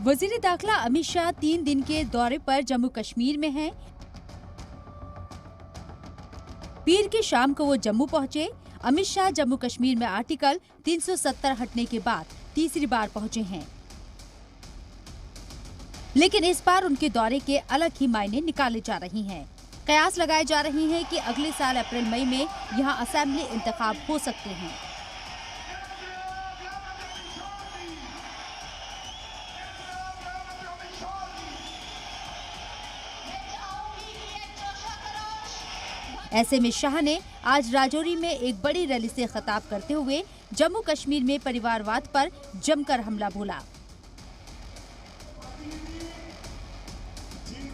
वजीर दाखिला अमित शाह 3 दिन के दौरे पर जम्मू कश्मीर में हैं। पीर की शाम को वो जम्मू पहुंचे। अमित शाह जम्मू कश्मीर में आर्टिकल 370 हटने के बाद तीसरी बार पहुंचे हैं, लेकिन इस बार उनके दौरे के अलग ही मायने निकाले जा रही हैं। कयास लगाए जा रहे हैं कि अगले साल अप्रैल मई में यहां असेंबली इंतखाब हो सकते हैं। ऐसे में शाह ने आज राजौरी में एक बड़ी रैली से खिताब करते हुए जम्मू कश्मीर में परिवारवाद पर जमकर हमला बोला।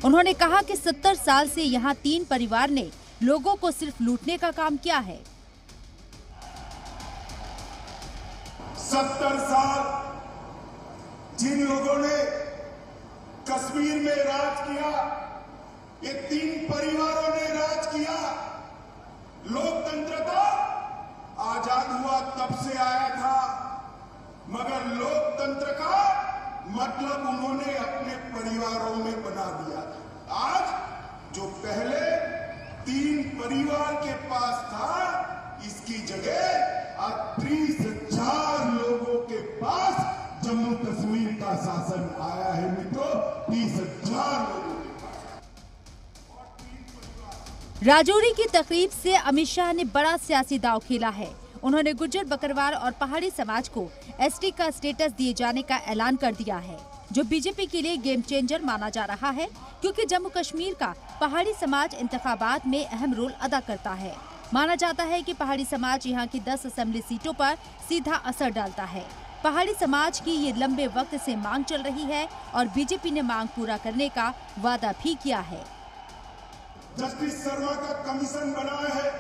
उन्होंने कहा कि 70 साल से यहाँ 3 परिवार ने लोगों को सिर्फ लूटने का काम किया है। 70 साल जिन लोगों ने कश्मीर में राज किया, ये 3 परिवारों ने राज किया। लोकतंत्र तो आजाद हुआ तब से आया था, मगर लोकतंत्र का मतलब उन्होंने अपने परिवारों में बना दिया। आज जो पहले 3 परिवार के पास था, इसकी जगह आज 30,000 लोगों के पास जम्मू कश्मीर का शासन आया है। मित्रों, 30,000 लोगों के पास। राजौरी की तकरीब से अमित शाह ने बड़ा सियासी दांव खेला है। उन्होंने गुर्जर, बकरवाल और पहाड़ी समाज को एसटी का स्टेटस दिए जाने का ऐलान कर दिया है, जो बीजेपी के लिए गेम चेंजर माना जा रहा है, क्योंकि जम्मू कश्मीर का पहाड़ी समाज इंतखाबात में अहम रोल अदा करता है। माना जाता है कि पहाड़ी समाज यहां की 10 असेंबली सीटों पर सीधा असर डालता है। पहाड़ी समाज की ये लंबे वक्त से मांग चल रही है और बीजेपी ने मांग पूरा करने का वादा भी किया है। जस्टिस शर्मा का कमीशन बनाया है।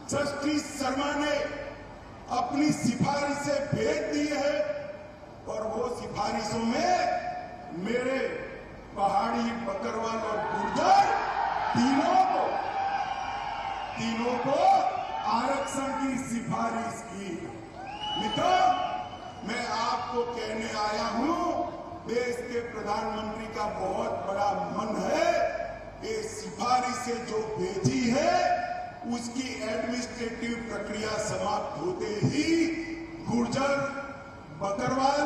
जस्टिस शर्मा ने अपनी सिफारिशें भेज दी है और वो सिफारिशों में मेरे पहाड़ी, बकरवाल और गुर्जर तीनों को आरक्षण की सिफारिश की। मित्रों, मैं आपको कहने आया हूं, देश के प्रधानमंत्री का बहुत बड़ा मन है। ये सिफारिशें जो भेजी है, उसकी एडमिनिस्ट्रेटिव प्रक्रिया समाप्त होते ही गुर्जर, बकरवाल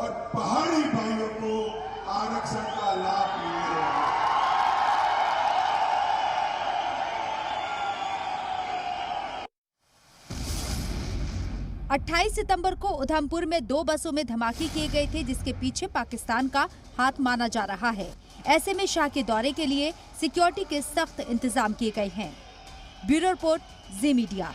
और पहाड़ी भाइयों को आरक्षण का लाभ मिलेगा। 28 सितंबर को उधमपुर में 2 बसों में धमाके किए गए थे, जिसके पीछे पाकिस्तान का हाथ माना जा रहा है। ऐसे में शाह के दौरे के लिए सिक्योरिटी के सख्त इंतजाम किए गए हैं। ब्यूरो रिपोर्ट, जी मीडिया।